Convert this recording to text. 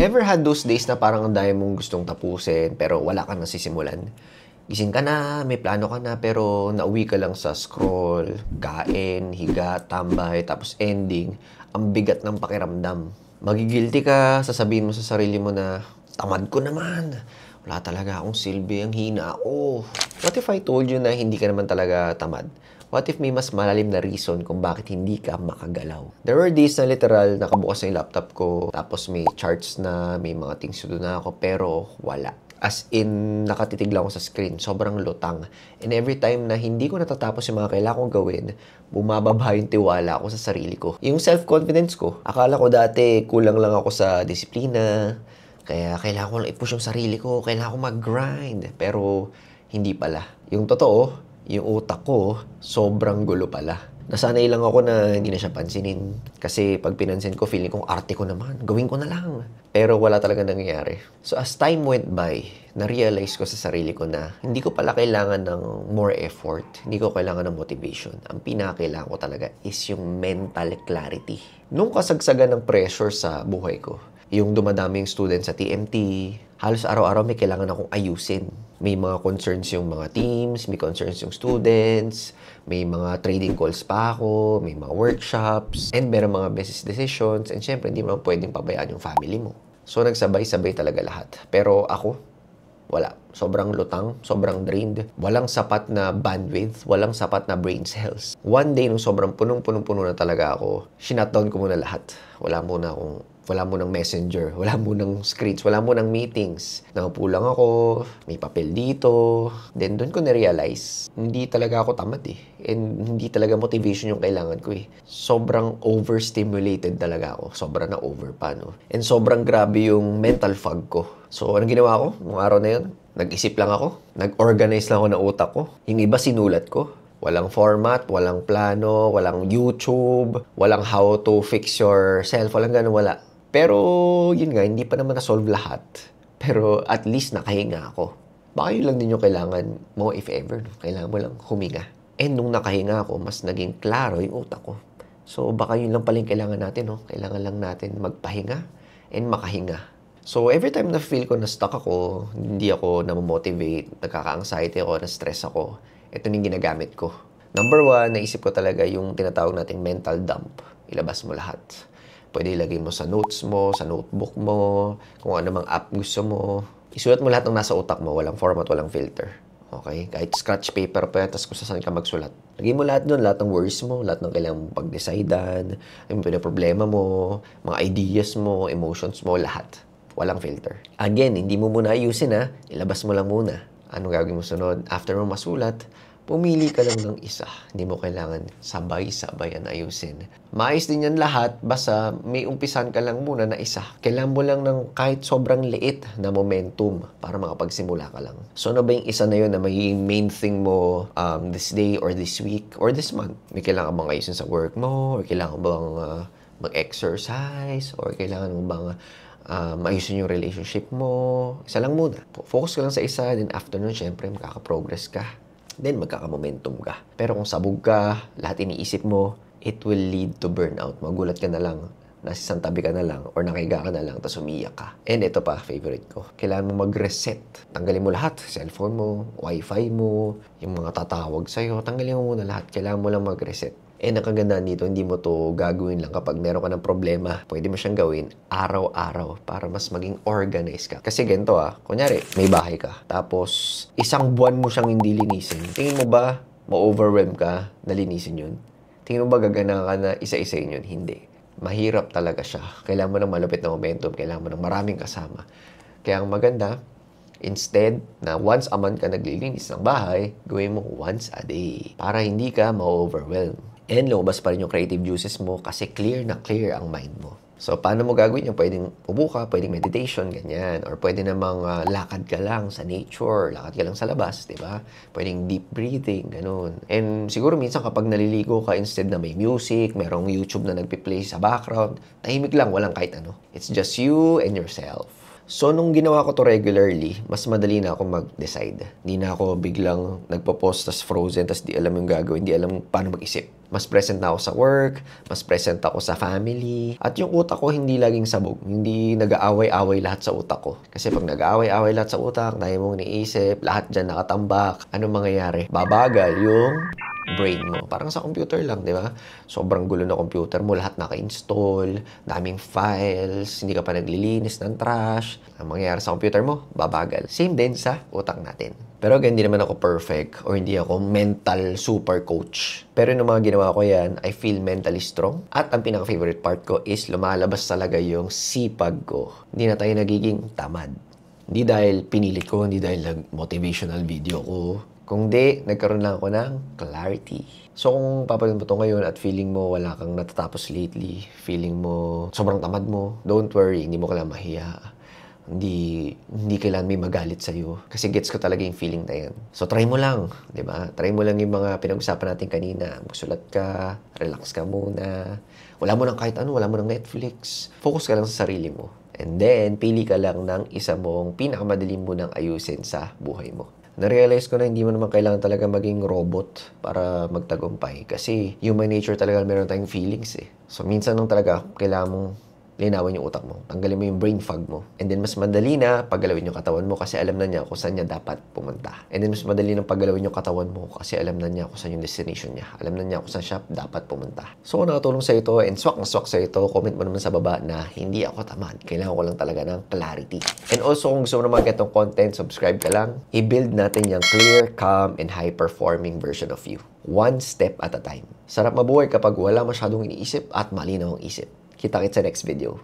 Ever had those days na parang ang dami mong gustong tapusin pero wala kang nasisimulan? Gising ka na, may plano ka na, pero nauwi ka lang sa scroll, kain, higa, tambay, tapos ending, ang bigat ng pakiramdam. Magigilty ka, sasabihin mo sa sarili mo na, tamad ko naman. Wala talaga akong silbi, ang hina ako. What if I told you na hindi ka naman talaga tamad? What if may mas malalim na reason kung bakit hindi ka makagalaw? There were days na literal, nakabukas na yung laptop ko, tapos may charts na, may mga things to do na ako, pero wala. As in, nakatitig lang ako sa screen, sobrang lutang. And every time na hindi ko natatapos yung mga kailangan kong gawin, bumababa yung tiwala ko sa sarili ko. Yung self-confidence ko, akala ko dati kulang lang ako sa disiplina, kaya kailangan ko lang i-push yung sarili ko, kailangan ko mag-grind. Pero hindi pala. Yung totoo, yung utak ko, sobrang gulo pala. Nasanay lang ako na hindi na siya pansinin. Kasi pag pinansin ko, feeling kong arte ko naman. Gawin ko na lang. Pero wala talaga nangyayari. So as time went by, na-realize ko sa sarili ko na hindi ko pala kailangan ng more effort. Hindi ko kailangan ng motivation. Ang pinakailangan ko talaga is yung mental clarity. Nung kasagsagan ng pressure sa buhay ko, yung dumadaming students sa TMT, halos araw-araw may kailangan akong ayusin. May mga concerns yung mga teams, may concerns yung students, may mga trading calls pa ako, may mga workshops, and meron mga business decisions, and syempre, hindi mo pwedeng pabayaan yung family mo. So, nagsabay-sabay talaga lahat. Pero ako, wala. Sobrang lutang, sobrang drained. Walang sapat na bandwidth, walang sapat na brain cells. One day, nung sobrang punong-punong-puno na talaga ako, shinutdown ko muna lahat. Wala munang messenger, wala munang screens, wala munang meetings. Naupo lang ako, may papel dito. Then doon ko na-realize, hindi talaga ako tamad eh. And hindi talaga motivation yung kailangan ko eh. Sobrang overstimulated talaga ako. Sobrang na-over pa, no? And sobrang grabe yung mental fog ko. So, anong ginawa ko? Nung araw na yun, nag-isip lang ako. Nag-organize lang ako ng utak ko. Yung iba sinulat ko. Walang format, walang plano, walang YouTube, walang how to fix yourself, walang ganun, wala. Pero, yun nga, hindi pa naman na-solve lahat. Pero, at least nakahinga ako. Baka yun lang din yung kailangan mo, if ever. No? Kailangan mo lang huminga. And nung nakahinga ako, mas naging klaro yung utak ko. So, baka yun lang pala yung kailangan natin. No? Kailangan lang natin magpahinga and makahinga. So, every time na feel ko na stuck ako, hindi ako na-motivate, nagkaka-anxiety ako, na-stress ako, ito yung ginagamit ko. Number one, naisip ko talaga yung tinatawag nating mental dump. Ilabas mo lahat. Pwede ilagay mo sa notes mo, sa notebook mo, kung ano mang app gusto mo. Isulat mo lahat ng nasa utak mo, walang format, walang filter. Okay? Kahit scratch paper pa yan, tapos kung saan ka magsulat. Lagay mo lahat doon, lahat ng worries mo, lahat ng kailangan mong pag-decidean, yung problema mo, mga ideas mo, emotions mo, lahat. Walang filter. Again, hindi mo muna ayusin ha, ilabas mo lang muna. Anong gagawin mo sunod? After mo masulat, pumili ka lang ng isa. Hindi mo kailangan sabay-sabay ang ayusin. Maayos din yan lahat, basta may umpisan ka lang muna na isa. Kailangan mo lang ng kahit sobrang liit na momentum para makapagsimula ka lang. So ano ba yung isa na yun na magiging main thing mo this day or this week or this month? May kailangan bang ayusin sa work mo? Or kailangan bang mag-exercise? Or kailangan mo bang maayusin yung relationship mo? Isa lang muna. Focus ka lang sa isa, then after nun, syempre, makaka-progress ka. Then, magkaka-momentum ka. Pero kung sabog ka, lahat iniisip mo, it will lead to burnout. Magulat ka na lang, nasa isang tabi ka na lang, or nakiga ka na lang, tapos umiyak ka. And ito pa, favorite ko. Kailangan mo mag-reset. Tanggalin mo lahat. Cellphone mo, wifi mo, yung mga tatawag sa'yo. Tanggalin mo muna lahat. Kailangan mo lang mag-reset. And ang kagandaan dito, hindi mo to gagawin lang kapag meron ka ng problema. Pwede mo siyang gawin araw-araw para mas maging organized ka. Kasi ganito kunyari, may bahay ka. Tapos, isang buwan mo siyang hindi linisin. Tingin mo ba ma-overwhelm ka na linisin yun? Tingin mo ba gagana ka na isa-isayin yun? Hindi. Mahirap talaga siya. Kailangan mo ng malupit na momentum. Kailangan mo ng maraming kasama. Kaya ang maganda, instead na once a month ka naglilinis ng bahay, gawin mo once a day para hindi ka ma-overwhelm. And lumabas pa rin yung creative juices mo kasi clear na clear ang mind mo. So, paano mo gagawin yung pwedeng upo ka, pwedeng meditation, ganyan. Or pwede namang lakad ka lang sa nature, lakad ka lang sa labas, di ba? Pwedeng deep breathing, ganun. And siguro minsan kapag naliligo ka, instead na may music, merong YouTube na nagpi-play sa background, tahimik lang, walang kahit ano. It's just you and yourself. So, nung ginawa ko to regularly, mas madali na ako mag-decide. Hindi na ako biglang nagpo-post tas frozen tas di alam yung gagawin, di alam paano mag-isip. Mas present na ako sa work, mas present ako sa family, at yung utak ko hindi laging sabog, hindi nag-aaway-away lahat sa utak ko. Kasi pag nag-aaway-away lahat sa utak, dahil mong niisip, lahat dyan nakatambak, ano mangyayari? Babagal yung brain mo. Parang sa computer lang, di ba? Sobrang gulo na computer mo, lahat naka-install, daming files, hindi ka pa naglilinis ng trash. Ang mangyayari sa computer mo, babagal. Same din sa utak natin. Pero again, hindi naman ako perfect or hindi ako mental super coach. Pero yung mga ginawa ko yan, I feel mentally strong. At ang pinaka-favorite part ko is lumalabas talaga yung sipag ko. Hindi na tayo nagiging tamad. Hindi dahil pinilit ko, hindi dahil nag-motivational video ko. Kung di, nagkaroon lang ako ng clarity. So kung papanood mo to ngayon at feeling mo wala kang natatapos lately, feeling mo sobrang tamad mo, don't worry, hindi mo kailangan mahiya. Hindi kailangan may magalit sa'yo. Kasi gets ko talaga yung feeling na yan. So try mo lang, di ba? Try mo lang yung mga pinag-usapan natin kanina. Magsulat ka, relax ka muna. Wala mo nang kahit ano, wala mo nang Netflix. Focus ka lang sa sarili mo. And then, pili ka lang ng isa mong pinakamadali mo nang ayusin sa buhay mo. Na-realize ko na hindi mo naman kailangan talaga maging robot para magtagumpay. Kasi human nature talaga meron tayong feelings eh. So minsan lang talaga kailangan mong linawin yung utak mo. Tanggalin mo yung brain fog mo. And then mas madali na paggalawin yung katawan mo kasi alam na niya kung saan niya dapat pumunta. And then mas madali na paggalawin yung katawan mo kasi alam na niya kung saan yung destination niya. Alam na niya kung saan siya dapat pumunta. So kung nakatulong sa ito and swak na swak sa ito, comment mo naman sa baba na hindi ako tamad. Kailangan ko lang talaga ng clarity. And also kung gusto mo naman itong content, subscribe ka lang. I-build natin yung clear, calm, and high-performing version of you. One step at a time. Sarap mabuhay kapag wala masyadong iniisip at malinaw ang isip. Kita-kits sa next video.